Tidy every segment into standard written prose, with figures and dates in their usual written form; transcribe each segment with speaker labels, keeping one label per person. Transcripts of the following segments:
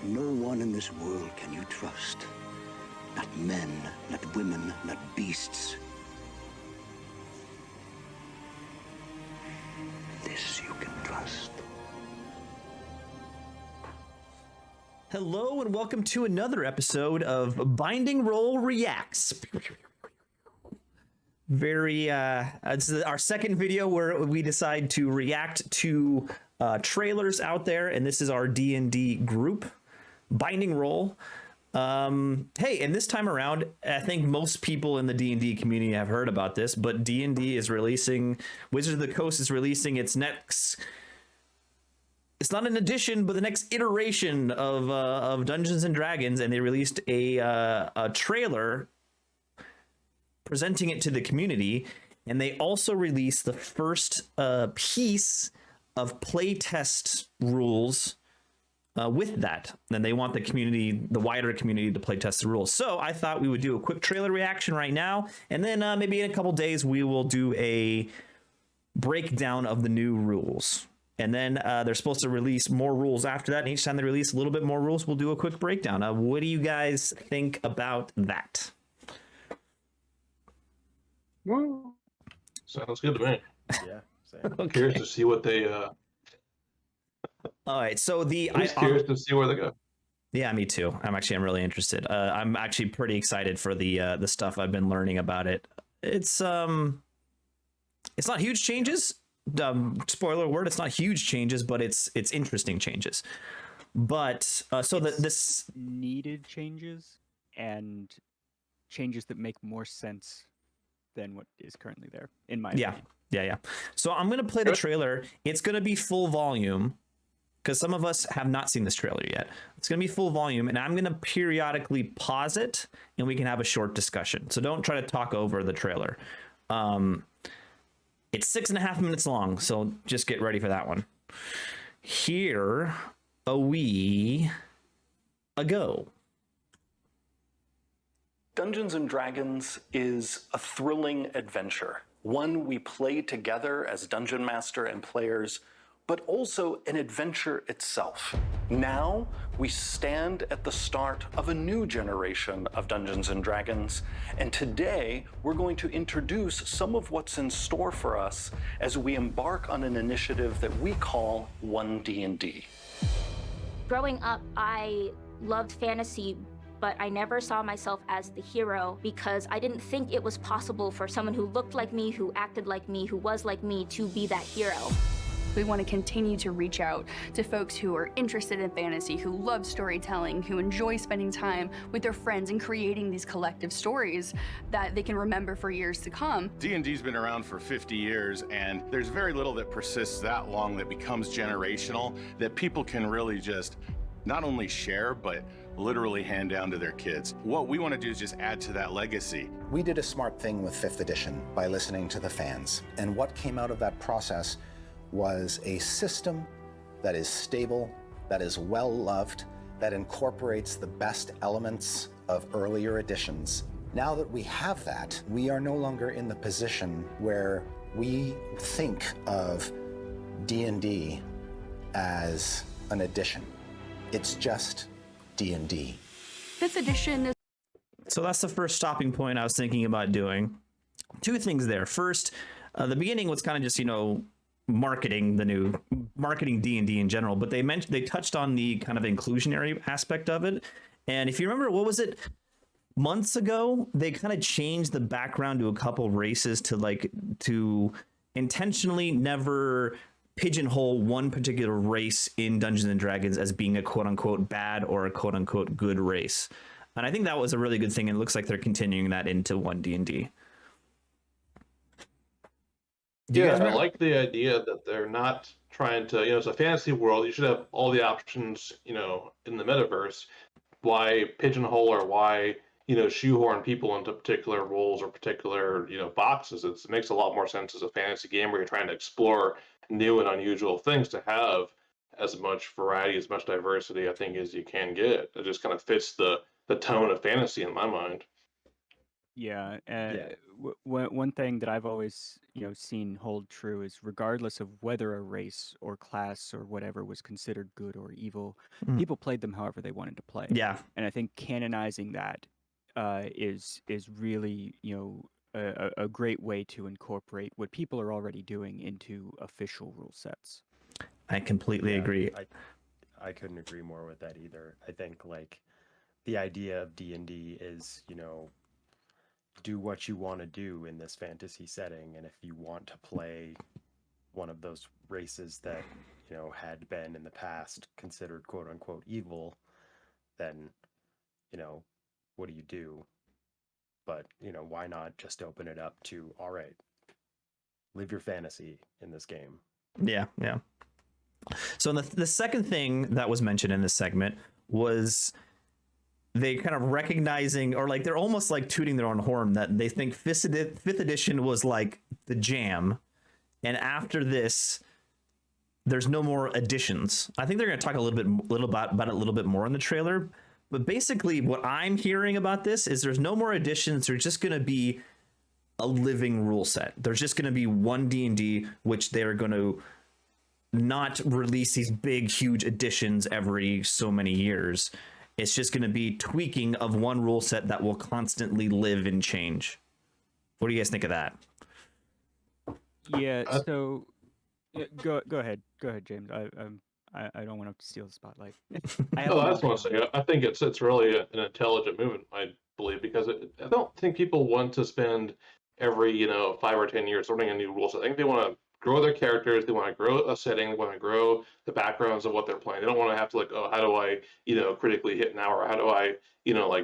Speaker 1: No one in this world can you trust. Not men, not women, not beasts. This you can trust.
Speaker 2: Hello and welcome to another episode of Binding Roll Reacts. This is our second video where we decide to react to trailers out there, and this is our D&D group, Binding Roll. Hey, and this time around, I think most people in the D&D community have heard about this, but D&D is releasing, Wizards of the Coast is releasing its next, it's not an edition, but the next iteration of Dungeons and Dragons, and they released a trailer presenting it to the community, and they also released the first piece of playtest rules with that. And they want the community, the wider community, to play test the rules. So I thought we would do a quick trailer reaction right now, and then maybe in a couple days we will do a breakdown of the new rules. And then they're supposed to release more rules after that, and each time they release a little bit more rules, we'll do a quick breakdown. What do you guys think about that?
Speaker 3: Well, sounds good to me.
Speaker 4: Yeah, same.
Speaker 3: I'm curious to see what they
Speaker 2: All right, so
Speaker 3: I'm curious to see where they go.
Speaker 2: Yeah, me too. I'm really interested. I'm actually pretty excited for the stuff I've been learning about it. It's not huge changes. Spoiler alert, it's not huge changes, but it's interesting changes. But so that this
Speaker 4: needed changes and changes that make more sense than what is currently there, in my opinion.
Speaker 2: Yeah. So I'm gonna play the trailer. It's gonna be full volume, because some of us have not seen this trailer yet. It's gonna be full volume, and I'm gonna periodically pause it, and we can have a short discussion. So don't try to talk over the trailer. It's 6.5 minutes long, so just get ready for that one. Here we go.
Speaker 5: Dungeons & Dragons is a thrilling adventure, one we play together as Dungeon Master and players, but also an adventure itself. Now, we stand at the start of a new generation of Dungeons & Dragons, and today we're going to introduce some of what's in store for us as we embark on an initiative that we call ONE D&D.
Speaker 6: Growing up, I loved fantasy, but I never saw myself as the hero because I didn't think it was possible for someone who looked like me, who acted like me, who was like me, to be that hero.
Speaker 7: We want to continue to reach out to folks who are interested in fantasy, who love storytelling, who enjoy spending time with their friends and creating these collective stories that they can remember for years to come.
Speaker 8: D&D's been around for 50 years, and there's very little that persists that long that becomes generational, that people can really just not only share, but literally hand down to their kids. What we want to do is just add to that legacy.
Speaker 9: We did a smart thing with 5th edition by listening to the fans. And what came out of that process was a system that is stable, that is well-loved, that incorporates the best elements of earlier editions. Now that we have that, we are no longer in the position where we think of D&D as an edition. It's just D&D.
Speaker 7: 5th edition is...
Speaker 2: So that's the first stopping point I was thinking about doing. Two things there. First, the beginning was kind of just, marketing D&D in general, but they touched on the kind of inclusionary aspect of it. And if you remember, what was it, months ago, they kind of changed the background to a couple races to intentionally never pigeonhole one particular race in Dungeons and Dragons as being a quote-unquote bad or a quote-unquote good race. And I think that was a really good thing, and it looks like they're continuing that into ONE D&D.
Speaker 3: I like the idea that they're not trying to, it's a fantasy world. You should have all the options, in the metaverse. Why pigeonhole or why, shoehorn people into particular roles or particular, boxes? It makes a lot more sense as a fantasy game where you're trying to explore new and unusual things to have as much variety, as much diversity, I think, as you can get. It just kind of fits the tone of fantasy in my mind.
Speaker 4: Yeah, one thing that I've always, seen hold true is regardless of whether a race or class or whatever was considered good or evil, people played them however they wanted to play.
Speaker 2: Yeah.
Speaker 4: And I think canonizing that is really, a great way to incorporate what people are already doing into official rule sets.
Speaker 2: I completely agree.
Speaker 10: I couldn't agree more with that either. I think like the idea of D&D is, do what you want to do in this fantasy setting, and if you want to play one of those races that had been in the past considered quote unquote evil, then what do? But why not just open it up to, all right, live your fantasy in this game?
Speaker 2: Yeah. So the second thing that was mentioned in this segment was they kind of recognizing, or like they're almost like tooting their own horn, that they think fifth edition was like the jam, and after this there's no more additions. I think they're going to talk a little about it a little bit more in the trailer, but basically what I'm hearing about this is there's no more additions. There's just going to be a living rule set. There's just going to be one D&D, which they're going to not release these big huge additions every so many years. It's just going to be tweaking of one rule set that will constantly live and change. What do you guys think of that?
Speaker 4: Yeah. So, go ahead, James. I don't want to steal the spotlight.
Speaker 3: I just want to say, I think it's really an intelligent movement, I believe, because I don't think people want to spend every 5 or 10 years learning a new rule set. I think they want to grow their characters, they want to grow a setting, they want to grow the backgrounds of what they're playing. They don't want to have to how do I critically hit now, or how do I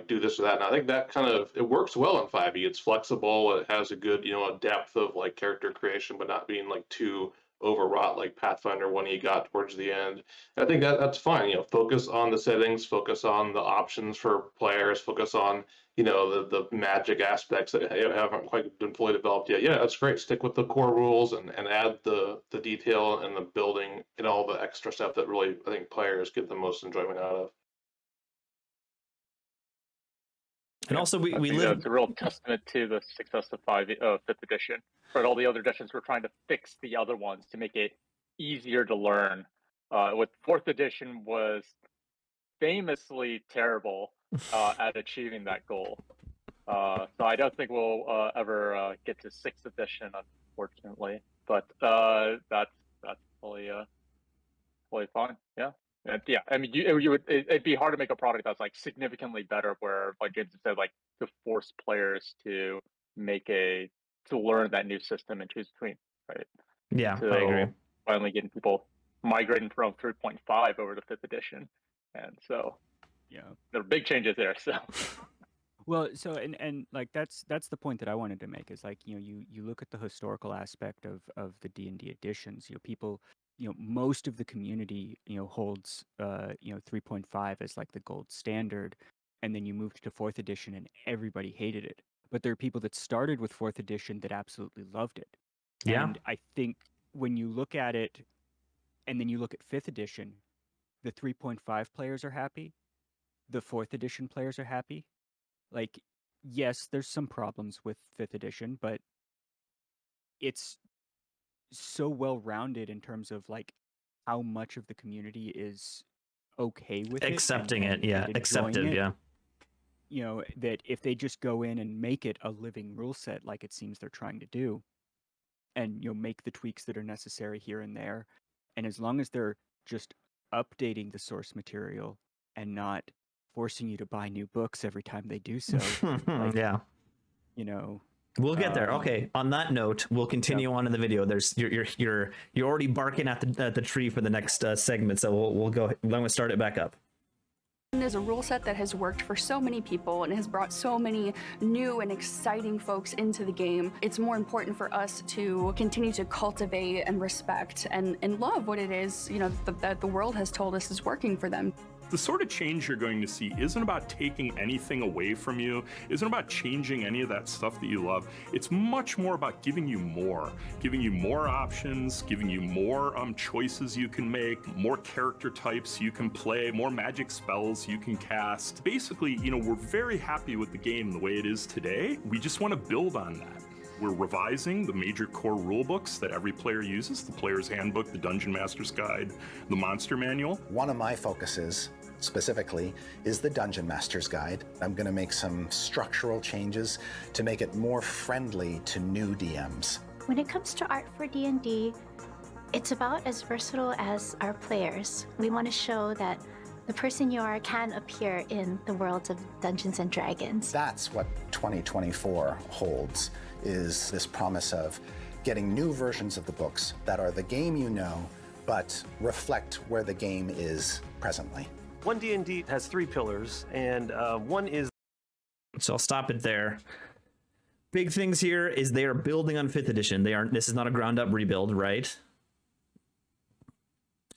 Speaker 3: do this or that. And I think that it works well in 5e. It's flexible, it has a good a depth of character creation, but not being too overwrought like Pathfinder 1e got towards the end. And I think that's fine. Focus on the settings, focus on the options for players, focus on the magic aspects that haven't quite been fully developed yet. Yeah, that's great. Stick with the core rules and add the detail and the building and all the extra stuff that really I think players get the most enjoyment out of.
Speaker 2: And also we live.
Speaker 11: It's a real testament to the success of 5th edition. But all the other editions were trying to fix the other ones to make it easier to learn. What 4th edition was famously terrible at achieving that goal. So I don't think we'll ever get to 6th edition, unfortunately. But that's fully fine. Yeah. And yeah, I mean, it'd be hard to make a product that's significantly better, where like James said, to force players to learn that new system and choose between, right?
Speaker 2: Yeah,
Speaker 11: so
Speaker 2: I agree.
Speaker 11: Finally getting people migrating from 3.5 over to 5th edition, and so there are big changes there. So
Speaker 4: well, so and that's the point that I wanted to make is you look at the historical aspect of the D&D editions. People, most of the community holds 3.5 as the gold standard, and then you moved to 4th edition and everybody hated it. But there are people that started with 4th edition that absolutely loved it.
Speaker 2: Yeah.
Speaker 4: And I think when you look at it and then you look at 5th edition, the 3.5 players are happy. The 4th edition players are happy. Yes, there's some problems with 5th edition, but it's so well-rounded in terms of how much of the community is okay with
Speaker 2: accepting
Speaker 4: it.
Speaker 2: Acceptive,
Speaker 4: it.
Speaker 2: yeah.
Speaker 4: That if they just go in and make it a living rule set like it seems they're trying to do, and make the tweaks that are necessary here and there, and as long as they're just updating the source material and not forcing you to buy new books every time they do so,
Speaker 2: yeah, we'll get there. Okay, on that note, we'll continue on in the video. There's you're already barking at the tree for the next segment, so we'll go. I'm going to start it back up.
Speaker 7: Is a rule set that has worked for so many people and has brought so many new and exciting folks into the game. It's more important for us to continue to cultivate and respect and love what it is, that the world has told us is working for them.
Speaker 12: The sort of change you're going to see isn't about taking anything away from you, isn't about changing any of that stuff that you love. It's much more about giving you more options, giving you more choices you can make, more character types you can play, more magic spells you can cast. Basically, we're very happy with the game the way it is today. We just want to build on that. We're revising the major core rulebooks that every player uses, the Player's Handbook, the Dungeon Master's Guide, the Monster Manual.
Speaker 9: One of my focuses, specifically, is the Dungeon Master's Guide. I'm going to make some structural changes to make it more friendly to new DMs.
Speaker 13: When it comes to art for D&D, it's about as versatile as our players. We want to show that the person you are can appear in the worlds of Dungeons and Dragons.
Speaker 9: That's what 2024 holds, is this promise of getting new versions of the books that are the game you know, but reflect where the game is presently.
Speaker 14: ONE D&D has 3 pillars, and one is...
Speaker 2: So I'll stop it there. Big things here is they are building on 5th edition. This is not a ground up rebuild, right?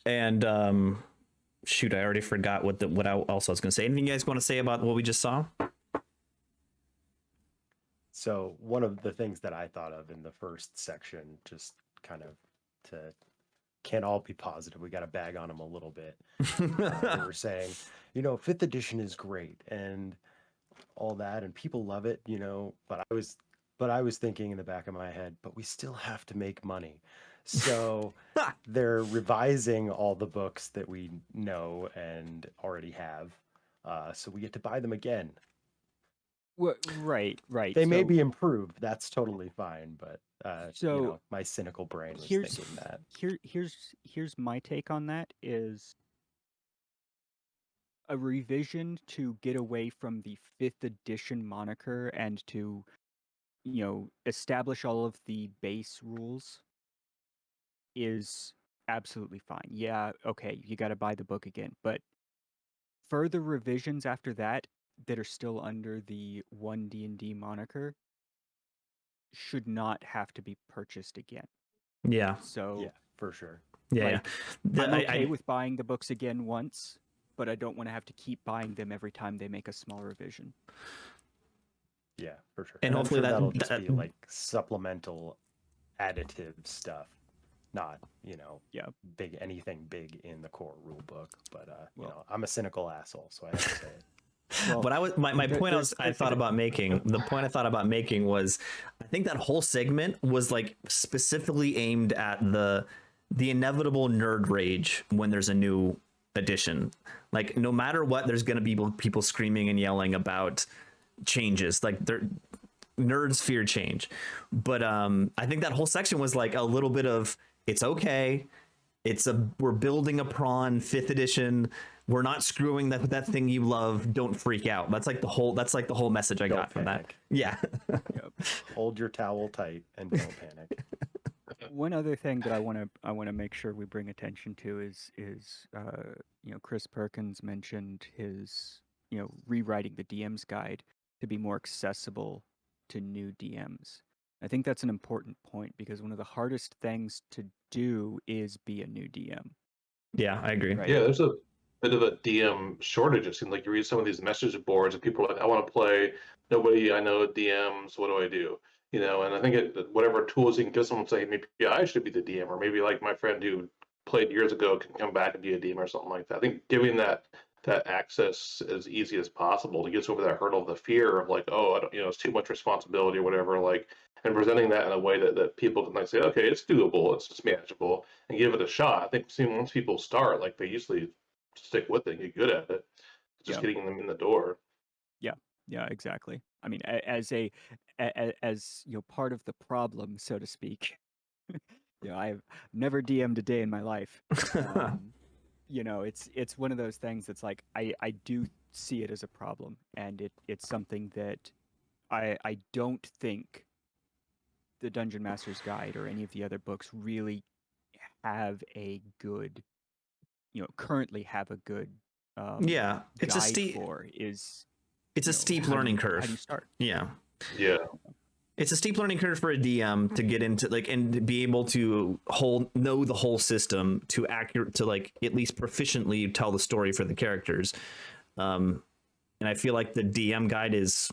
Speaker 2: And shoot, I already forgot what else I was going to say. Anything you guys want to say about what we just saw?
Speaker 10: So one of the things that I thought of in the first section, just kind of can't all be positive. We got to bag on them a little bit. We were saying, 5th edition is great and all that, and people love it, but I was thinking in the back of my head, but we still have to make money. So they're revising all the books that we know and already have, so we get to buy them again.
Speaker 4: Right.
Speaker 10: They may be improved. That's totally fine, but my cynical brain was thinking that.
Speaker 4: Here's my take on that is a revision to get away from the 5th edition moniker and to, establish all of the base rules is absolutely fine. Yeah, okay, you got to buy the book again, but further revisions after that are still under the ONE D&D moniker should not have to be purchased again.
Speaker 2: Yeah.
Speaker 4: So
Speaker 10: yeah, for sure.
Speaker 2: Yeah,
Speaker 4: I'm okay with buying the books again once, but I don't want to have to keep buying them every time they make a small revision.
Speaker 10: Yeah, for sure.
Speaker 2: And hopefully
Speaker 10: that'll just be like supplemental additive stuff, not anything big in the core rule book. But I'm a cynical asshole, so I have to say it.
Speaker 2: Well, what my point I thought about making was, I think that whole segment was like specifically aimed at the inevitable nerd rage when there's a new edition. Like, no matter what, there's going to be people screaming and yelling about changes. Like, nerds fear change. But I think that whole section was like a little bit of, it's okay. We're building upon 5th edition. We're not screwing that thing you love. Don't freak out. That's like the whole message I got from that. Yeah.
Speaker 10: Yep. Hold your towel tight and don't panic.
Speaker 4: One other thing that I want to make sure we bring attention to is Chris Perkins mentioned his rewriting the DM's guide to be more accessible to new DMs. I think that's an important point because one of the hardest things to do is be a new DM.
Speaker 2: Yeah, I agree.
Speaker 3: Right? Yeah, there's a bit of a DM shortage. It seems like you read some of these message boards and people are like, I want to play, nobody I know DMs, what do I do? And I think whatever tools you can give someone, say, maybe I should be the DM, or maybe like my friend who played years ago can come back and be a DM or something like that. I think giving that access as easy as possible to get over that hurdle of the fear of like, oh, I don't, it's too much responsibility or whatever, like, and presenting that in a way that people can like say, okay, it's doable, it's just manageable, and give it a shot. I think once people start, like, they usually stick with it and get good at it. It's just getting them in the door.
Speaker 4: Yeah, exactly. I mean, as part of the problem, so to speak. I've never DM'd a day in my life. It's one of those things that's like I do see it as a problem, and it's something that I don't think the Dungeon Master's Guide or any of the other books really have a good, currently have a good
Speaker 2: it's a steep learning curve.
Speaker 4: How do you start?
Speaker 2: Yeah. It's a steep learning curve for a DM to get into like and to be able to know the whole system to like at least proficiently tell the story for the characters. And I feel like the DM guide is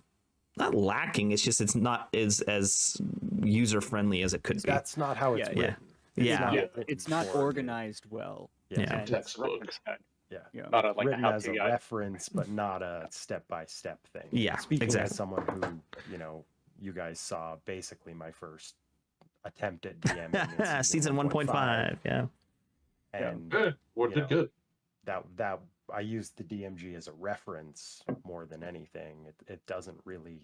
Speaker 2: not lacking. It's just it's not as user friendly as it could be.
Speaker 10: That's not how it's written.
Speaker 4: It's not organized well.
Speaker 10: Yeah.
Speaker 3: Textbook.
Speaker 10: Yeah.
Speaker 11: Not a, like
Speaker 10: written
Speaker 11: a
Speaker 10: as a
Speaker 11: how-to guide.
Speaker 10: reference, but not a step-by-step thing.
Speaker 2: Yeah,
Speaker 10: Speaking
Speaker 2: exactly.
Speaker 10: as someone who, you guys saw basically my first attempt at DMing in
Speaker 2: season 1.5. Yeah.
Speaker 10: And
Speaker 3: good. Good.
Speaker 10: That I used the DMG as a reference more than anything. It doesn't really,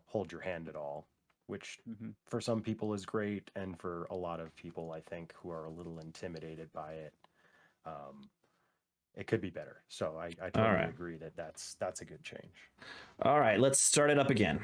Speaker 10: hold your hand at all, which for some people is great, and for a lot of people, I think, who are a little intimidated by it, it could be better. So I totally agree that's a good change.
Speaker 2: All right, let's start it up again.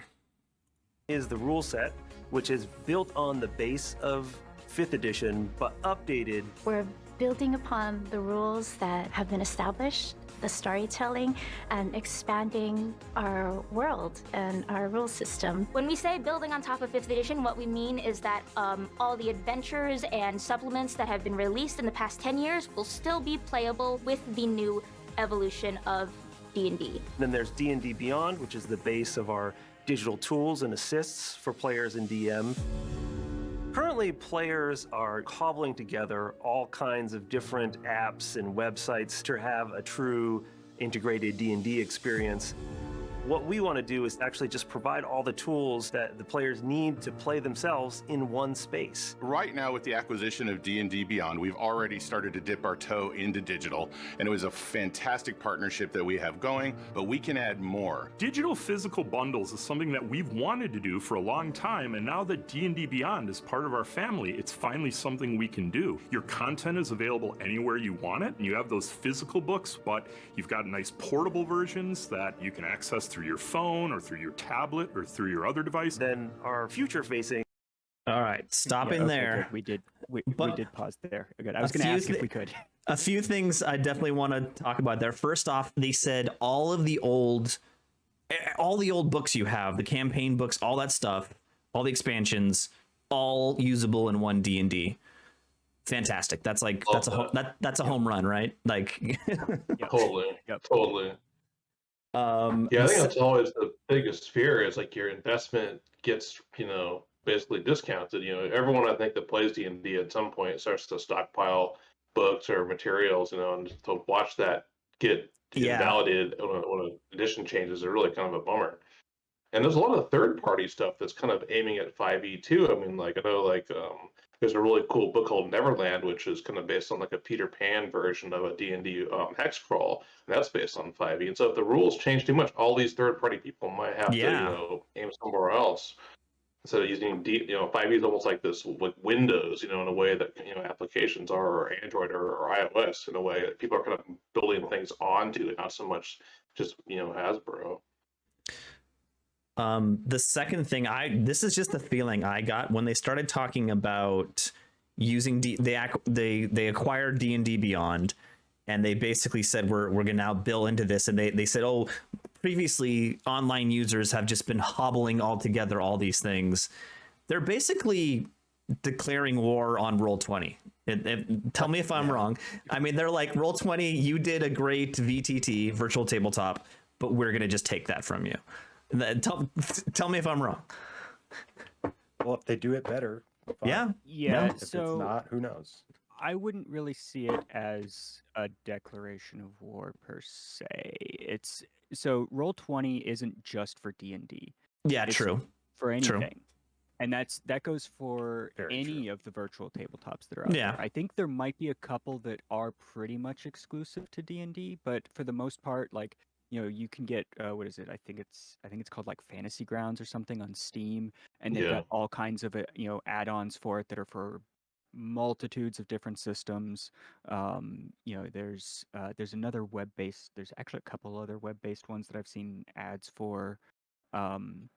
Speaker 14: Is the rule set, which is built on the base of 5th edition, but updated.
Speaker 13: We're building upon the rules that have been established, the storytelling, and expanding our world and our rule system.
Speaker 6: When we say building on top of 5th edition, what we mean is that all the adventures and supplements that have been released in the past 10 years will still be playable with the new evolution of D&D.
Speaker 14: Then there's D&D Beyond, which is the base of our digital tools and assists for players in DM. Currently, players are cobbling together all kinds of different apps and websites to have a true integrated D&D experience. What we want to do is actually just provide all the tools that the players need to play themselves in one space.
Speaker 8: Right now, with the acquisition of D&D Beyond, we've already started to dip our toe into digital, and it was a fantastic partnership that we have going, but we can add more.
Speaker 12: Digital physical bundles is something that we've wanted to do for a long time, and now that D&D Beyond is part of our family, it's finally something we can do. Your content is available anywhere you want it, and you have those physical books, but you've got nice portable versions that you can access through your phone or through your tablet or through your other device.
Speaker 14: Then our future facing.
Speaker 2: All right, stop in there.
Speaker 4: Good. We did pause there. Good. I was going to ask if we could.
Speaker 2: A few things I definitely want to talk about there. First off, they said all the old books you have, the campaign books, all that stuff, all the expansions, all usable in one D&D. Fantastic. That's like that's a home run, right? Like
Speaker 3: Totally. I think that's always the biggest fear is like your investment gets, basically discounted. Everyone I think that plays D&D at some point starts to stockpile books or materials, and to watch that get invalidated when an edition changes is really kind of a bummer. And there's a lot of third-party stuff that's kind of aiming at 5e too. I mean, I know there's a really cool book called Neverland, which is kind of based on like a Peter Pan version of a D&D hex crawl, and that's based on 5e. And so if the rules change too much, all these third-party people might have to, aim somewhere else. Instead of using 5e is almost like this with Windows, in a way that applications are, or Android or iOS, in a way that people are kind of building things onto, not so much just Hasbro.
Speaker 2: The second thing this is just the feeling I got when they started talking about using they acquired D&D Beyond, and they basically said we're gonna now bill into this, and they said, oh, previously online users have just been hobbling all together all these things. They're basically declaring war on Roll20. Tell me if I'm wrong. I mean, they're like, Roll20, you did a great VTT, virtual tabletop, but we're gonna just take that from you. Tell me if I'm wrong.
Speaker 10: Well, if they do it better, fine.
Speaker 4: Yeah.
Speaker 10: If it's not, who knows?
Speaker 4: I wouldn't really see it as a declaration of war per se. It's so Roll20 isn't just for D&D.
Speaker 2: Yeah,
Speaker 4: it's
Speaker 2: true.
Speaker 4: For anything.
Speaker 2: True.
Speaker 4: And that goes for any of the virtual tabletops that are out there. I think there might be a couple that are pretty much exclusive to D&D, but for the most part, you can get what is it? I think it's called like Fantasy Grounds or something on Steam, and they've got all kinds of add-ons for it that are for multitudes of different systems. There's another web-based. There's actually a couple other web-based ones that I've seen ads for, and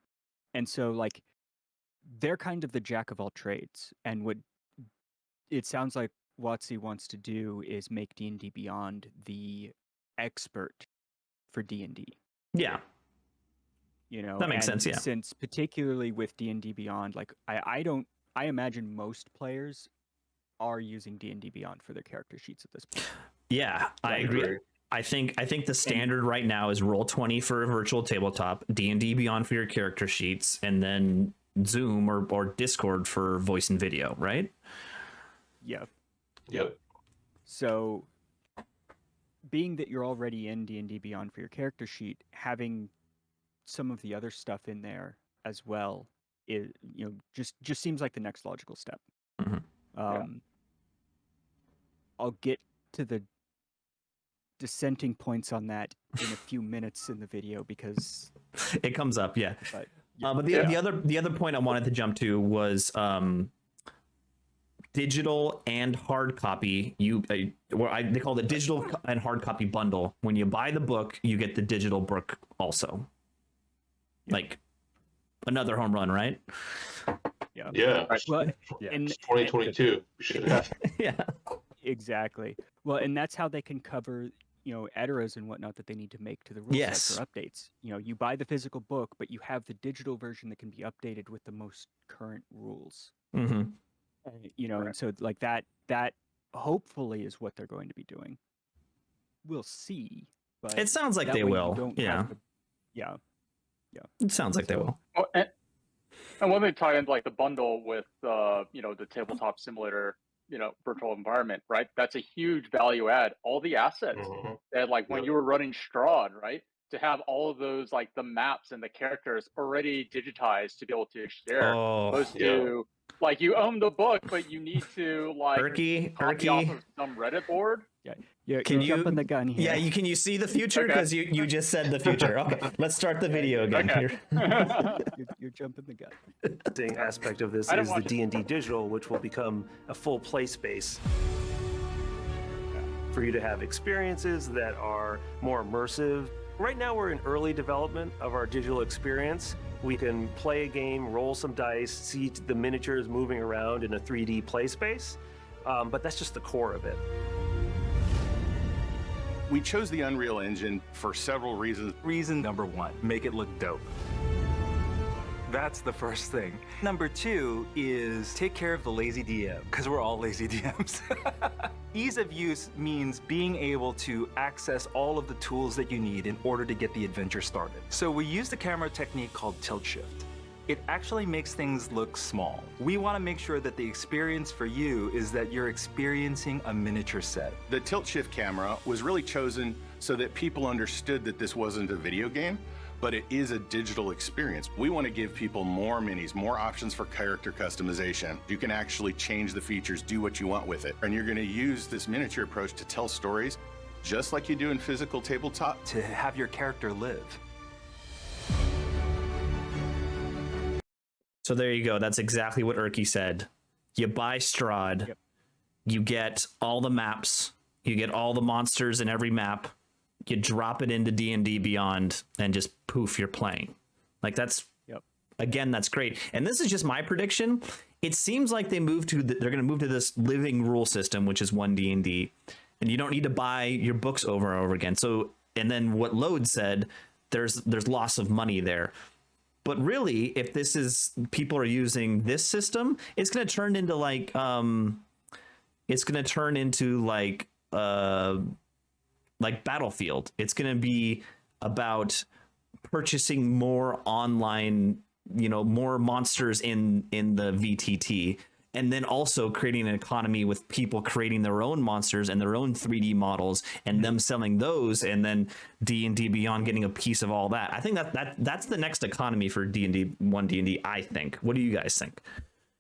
Speaker 4: so they're kind of the jack of all trades. And what it sounds like WotC wants to do is make D&D Beyond the expert for D&D.
Speaker 2: Yeah.
Speaker 4: You know,
Speaker 2: That makes sense, yeah.
Speaker 4: Since particularly with D&D Beyond, like I imagine most players are using D&D Beyond for their character sheets at this point.
Speaker 2: Yeah, I agree. I think the standard right now is Roll20 for a virtual tabletop, D&D Beyond for your character sheets, and then Zoom or Discord for voice and video, right?
Speaker 4: Yeah.
Speaker 3: Yep.
Speaker 4: So, being that you're already in D&D Beyond for your character sheet, having some of the other stuff in there as well is, you know, just seems like the next logical step. I'll get to the dissenting points on that in a few minutes in the video because
Speaker 2: it comes up, yeah. But the other point I wanted to jump to was digital and hard copy. They call it digital and hard copy bundle. When you buy the book, you get the digital book also. Like another home run, right?
Speaker 3: Yeah.
Speaker 4: Well,
Speaker 3: It's 2022. We should have.
Speaker 2: Yeah.
Speaker 4: Exactly. Well, and that's how they can cover, you know, eras and whatnot that they need to make to the rule sets or updates. You know, you buy the physical book, but you have the digital version that can be updated with the most current rules.
Speaker 2: Mm-hmm.
Speaker 4: You know, and so like that hopefully is what they're going to be doing. We'll see. But
Speaker 2: it sounds like they will. Yeah.
Speaker 4: Yeah.
Speaker 2: It sounds like they will.
Speaker 11: Oh, and when they tie into like the bundle with you know, the tabletop simulator, you know, virtual environment, right? That's a huge value add. All the assets that, like, when you were running Strahd, right? To have all of those, like the maps and the characters already digitized to be able to share. Opposed to, like, you own the book, but you need to, like, copy off of some Reddit board.
Speaker 4: You're jumping the gun here.
Speaker 2: Yeah, can you see the future? Because you just said the future. Okay, let's start the video again.
Speaker 4: Okay. You're jumping the gun.
Speaker 14: The aspect of this is the D&D digital, which will become a full play space for you to have experiences that are more immersive. Right now we're in early development of our digital experience. We can play a game, roll some dice, see the miniatures moving around in a 3D play space, but that's just the core of it.
Speaker 8: We chose the Unreal Engine for several reasons.
Speaker 15: Reason number one, make it look dope. That's the first thing. Number two is take care of the lazy DM, because we're all lazy DMs. Ease of use means being able to access all of the tools that you need in order to get the adventure started. So we used a camera technique called tilt shift. It actually makes things look small. We want to make sure that the experience for you is that you're experiencing a miniature set.
Speaker 8: The tilt shift camera was really chosen so that people understood that this wasn't a video game, but it is a digital experience. We want to give people more minis, more options for character customization. You can actually change the features, do what you want with it. And you're going to use this miniature approach to tell stories just like you do in physical tabletop.
Speaker 15: To have your character live.
Speaker 2: So there you go. That's exactly what Erky said. You buy Strahd, you get all the maps, you get all the monsters in every map, you drop it into D&D Beyond, and just poof, you're playing. Like that's, again, that's great. And this is just my prediction. It seems like they're going to move to this living rule system, which is ONE D&D, and you don't need to buy your books over and over again. So, and then what Lode said, there's loss of money there. But really, if this is, people are using this system, it's going to turn into like Battlefield. It's going to be about purchasing more online, more monsters in the VTT, and then also creating an economy with people creating their own monsters and their own 3D models and them selling those, and then D&D Beyond getting a piece of all that. I think that's the next economy for D&D, ONE D&D, I think. What do you guys think?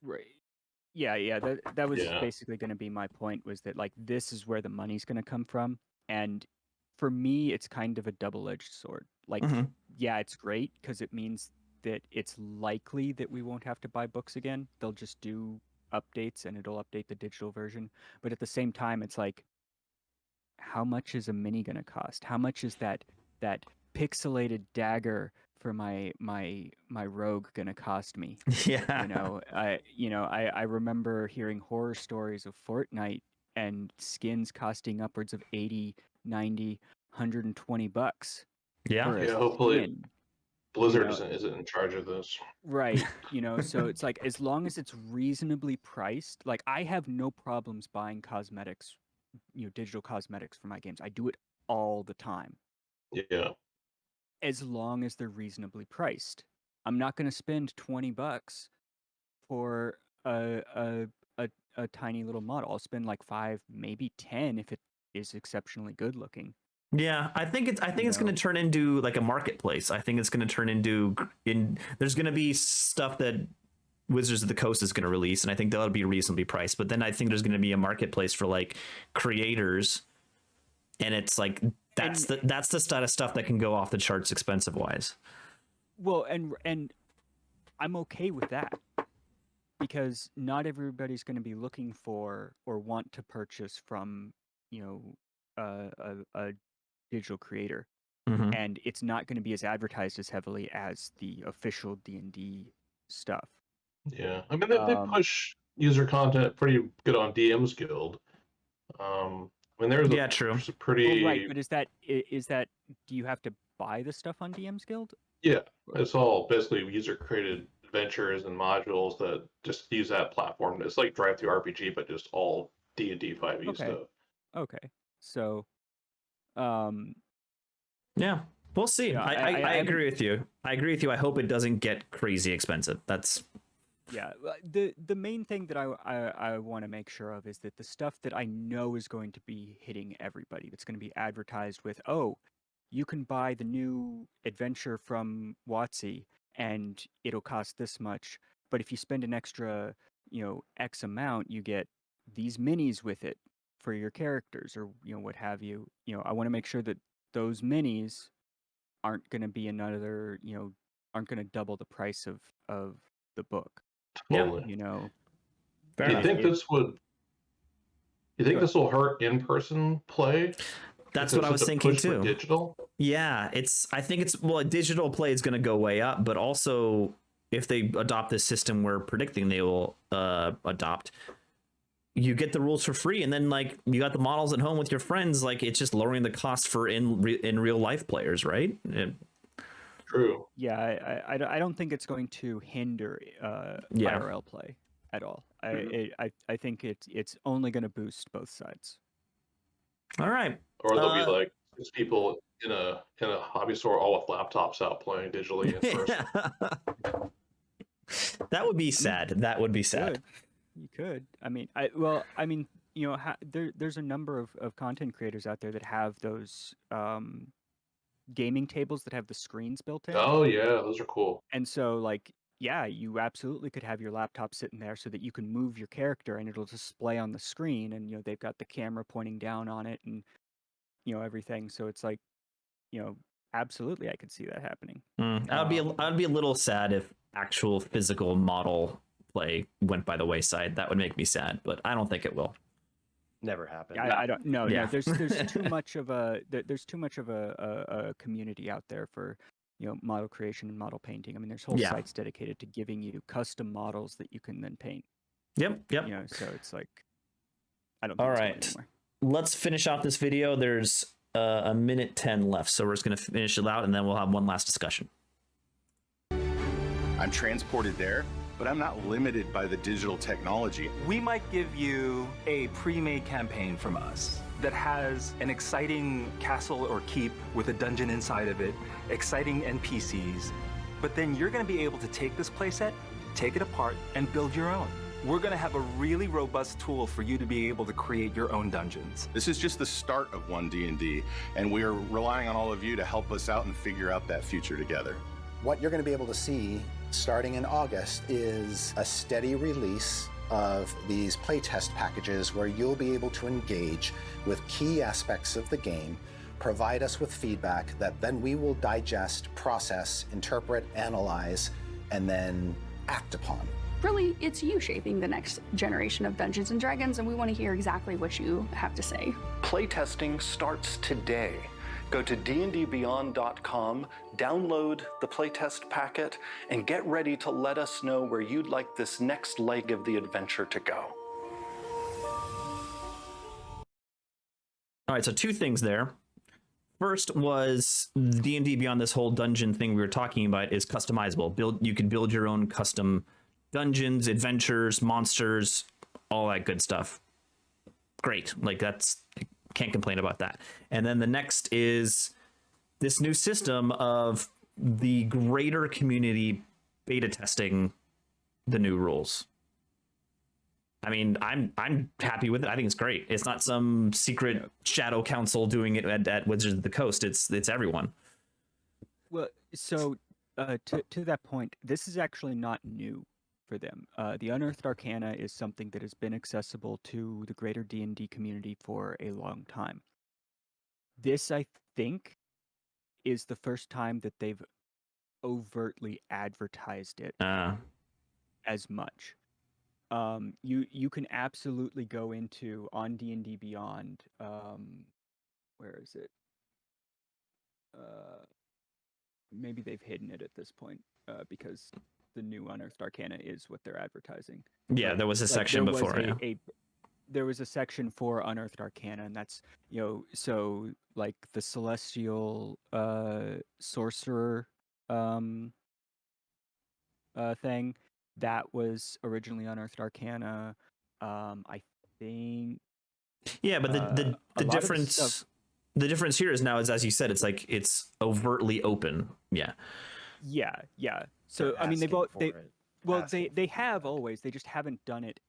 Speaker 4: Right. Yeah. That was basically going to be my point, was that like this is where the money's going to come from. And for me, it's kind of a double-edged sword. Like, yeah, it's great because it means that it's likely that we won't have to buy books again. They'll just do updates and it'll update the digital version. But at the same time, it's like, how much is a mini going to cost? How much is that pixelated dagger for my rogue going to cost me?
Speaker 2: Yeah.
Speaker 4: I remember hearing horror stories of Fortnite and skins costing upwards of 80, 90, $120.
Speaker 2: Yeah.
Speaker 3: Hopefully. Blizzard
Speaker 4: You know,
Speaker 3: isn't in charge of this.
Speaker 4: right. So it's like as long as it's reasonably priced, like I have no problems buying cosmetics, digital cosmetics for my games. I do it all the time.
Speaker 3: Yeah.
Speaker 4: As long as they're reasonably priced. I'm not going to spend $20 for a tiny little model. I'll spend like 5, maybe 10 if it is exceptionally good looking.
Speaker 2: Yeah, I think it's going to turn into like a marketplace. I think it's going to turn into there's going to be stuff that Wizards of the Coast is going to release, and I think that'll be reasonably priced. But then I think there's going to be a marketplace for like creators, and it's like that's the sort of stuff that can go off the charts expensive wise.
Speaker 4: Well, and I'm okay with that because not everybody's going to be looking for or want to purchase from a digital creator, and it's not going to be as advertised as heavily as the official D&D stuff.
Speaker 3: Yeah, I mean they push user content pretty good on DM's Guild. I mean there's
Speaker 2: true.
Speaker 3: Pretty
Speaker 4: right, but is that do you have to buy the stuff on DM's Guild?
Speaker 3: Yeah, it's all basically user created adventures and modules that just use that platform. It's like Drive Through RPG, but just all D&D 5e stuff.
Speaker 4: Okay, so
Speaker 2: yeah, we'll see.
Speaker 4: Yeah,
Speaker 2: I agree with you. I agree with you. I hope it doesn't get crazy expensive. That's
Speaker 4: the main thing that I want to make sure of is that the stuff that I know is going to be hitting everybody, that's going to be advertised with, oh, you can buy the new adventure from WotC and it'll cost this much, but if you spend an extra, X amount, you get these minis with it for your characters or what have you. I want to make sure that those minis aren't going to be another, aren't going to double the price of the book.
Speaker 3: Totally.
Speaker 4: Do
Speaker 3: you think this would? You think this will hurt in-person play?
Speaker 2: That's what I was thinking too.
Speaker 3: Digital?
Speaker 2: Yeah, I think digital play is going to go way up, but also if they adopt this system we're predicting they will adopt, you get the rules for free, and then like you got the models at home with your friends. Like it's just lowering the cost for in real life players, right?
Speaker 3: True.
Speaker 4: Yeah, I don't think it's going to hinder IRL play at all. I think it's only going to boost both sides.
Speaker 2: All right.
Speaker 3: Or there'll be like 6 people in a hobby store all with laptops out playing digitally in person.
Speaker 2: That would be sad. That would be sad.
Speaker 4: You could. I mean, there's a number of content creators out there that have those gaming tables that have the screens built in.
Speaker 3: Oh yeah, those are cool.
Speaker 4: And so like, yeah, you absolutely could have your laptop sitting there so that you can move your character and it'll display on the screen, and they've got the camera pointing down on it and everything. So it's like, absolutely I could see that happening.
Speaker 2: I'd be a little sad if actual physical model play went by the wayside. That would make me sad, but I don't think it will.
Speaker 10: Never happened.
Speaker 4: I don't know. Yeah. No, there's too much of a community out there for model creation and model painting. I mean, there's whole sites dedicated to giving you custom models that you can then paint.
Speaker 2: Yep.
Speaker 4: So it's like, I don't think
Speaker 2: all
Speaker 4: it's
Speaker 2: right,
Speaker 4: going anywhere.
Speaker 2: Let's finish off this video. There's a minute 10 left, so we're just going to finish it out and then we'll have one last discussion.
Speaker 8: I'm transported there, but I'm not limited by the digital technology.
Speaker 15: We might give you a pre-made campaign from us that has an exciting castle or keep with a dungeon inside of it, exciting NPCs, but then you're going to be able to take this playset, take it apart, and build your own. We're going to have a really robust tool for you to be able to create your own dungeons.
Speaker 8: This is just the start of ONE D&D, and we are relying on all of you to help us out and figure out that future together.
Speaker 9: What you're going to be able to see starting in August is a steady release of these playtest packages where you'll be able to engage with key aspects of the game, provide us with feedback that then we will digest, process, interpret, analyze, and then act upon.
Speaker 7: Really, it's you shaping the next generation of Dungeons & Dragons, and we want to hear exactly what you have to say.
Speaker 5: Playtesting starts today. Go to dndbeyond.com, download the playtest packet, and get ready to let us know where you'd like this next leg of the adventure to go.
Speaker 2: All right, so 2 things there. first was D&D Beyond. This whole dungeon thing we were talking about is customizable. You can build your own custom dungeons, adventures, monsters, all that good stuff. Great. Like I can't complain about that. And then the next is this new system of the greater community beta testing the new rules. I mean, I'm happy with it. I think it's great. It's not some secret shadow council doing it at Wizards of the Coast. It's everyone.
Speaker 4: Well, so to that point, this is actually not new for them. The Unearthed Arcana is something that has been accessible to the greater D&D community for a long time. This, I think, is the first time that they've overtly advertised it as much. You can absolutely go into on D&D Beyond. Where is it? Maybe they've hidden it at this point because the new Unearthed Arcana is what they're advertising.
Speaker 2: Yeah,
Speaker 4: But,
Speaker 2: there was a
Speaker 4: like,
Speaker 2: section
Speaker 4: there was
Speaker 2: before.
Speaker 4: there was a section for Unearthed Arcana, and that's, so like the Celestial Sorcerer thing, that was originally Unearthed Arcana. I think.
Speaker 2: Yeah, but the difference the difference here is now is, as you said, it's like it's overtly open. Yeah.
Speaker 4: Yeah. So I mean, they have always. They just haven't done it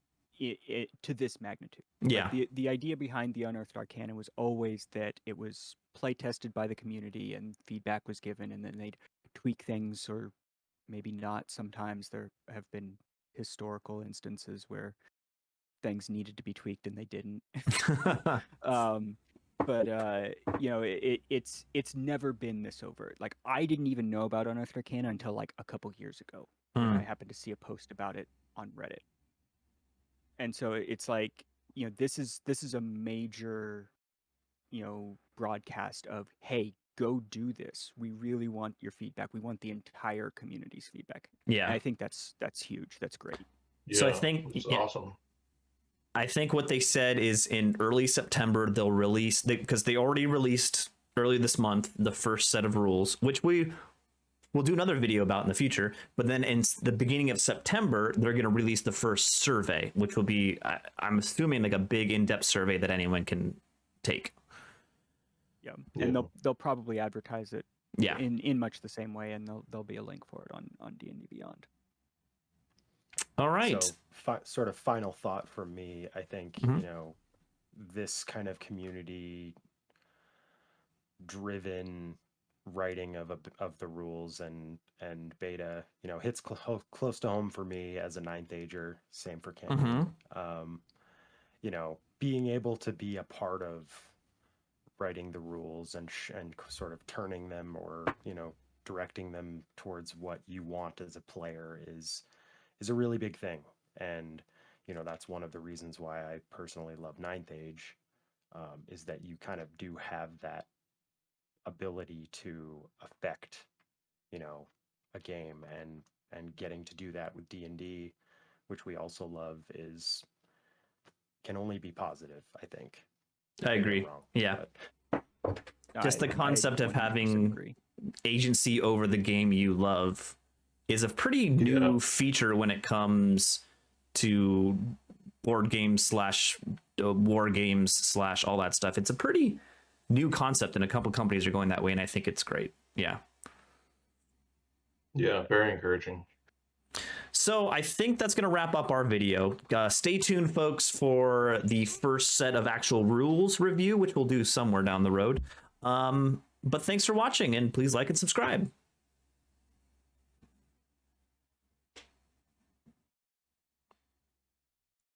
Speaker 4: to this magnitude.
Speaker 2: Yeah.
Speaker 4: Like the idea behind the Unearthed Arcana was always that it was play tested by the community and feedback was given, and then they'd tweak things or maybe not. Sometimes there have been historical instances where things needed to be tweaked and they didn't. But it's never been this overt. Like, I didn't even know about Unearthed Arcana until like a couple years ago. And I happened to see a post about it on Reddit. And so it's like, this is a major, broadcast of, hey, go do this. We really want your feedback. We want the entire community's feedback.
Speaker 2: Yeah.
Speaker 4: And I think that's huge. That's great.
Speaker 3: Yeah,
Speaker 2: So I think
Speaker 3: it's awesome.
Speaker 2: I think what they said is in early September they'll release, because they already released early this month the first set of rules, which we will do another video about in the future. But then in the beginning of September, they're going to release the first survey, which will be, I'm assuming, like a big in-depth survey that anyone can take.
Speaker 4: Yeah, and they'll probably advertise it.
Speaker 2: Yeah.
Speaker 4: In much the same way, and there'll be a link for it on D&D Beyond.
Speaker 2: All right.
Speaker 10: So, sort of final thought from me. I think this kind of community-driven writing of the rules and beta, hits close to home for me as a ninth ager. Same for Cameron. Being able to be a part of writing the rules and sort of turning them or directing them towards what you want as a player is a really big thing. And that's one of the reasons why I personally love ninth age, is that you kind of do have that ability to affect a game, and getting to do that with D&D, which we also love, can only be positive, I think.
Speaker 2: I agree. Yeah. Just the concept of having agency over the game you love is a pretty new feature when it comes to board games / war games / all that stuff. It's a pretty new concept, and a couple companies are going that way, and I think it's great. Yeah.
Speaker 3: Yeah, very encouraging.
Speaker 2: So I think that's going to wrap up our video. Stay tuned, folks, for the first set of actual rules review, which we'll do somewhere down the road. But thanks for watching, and please like and subscribe.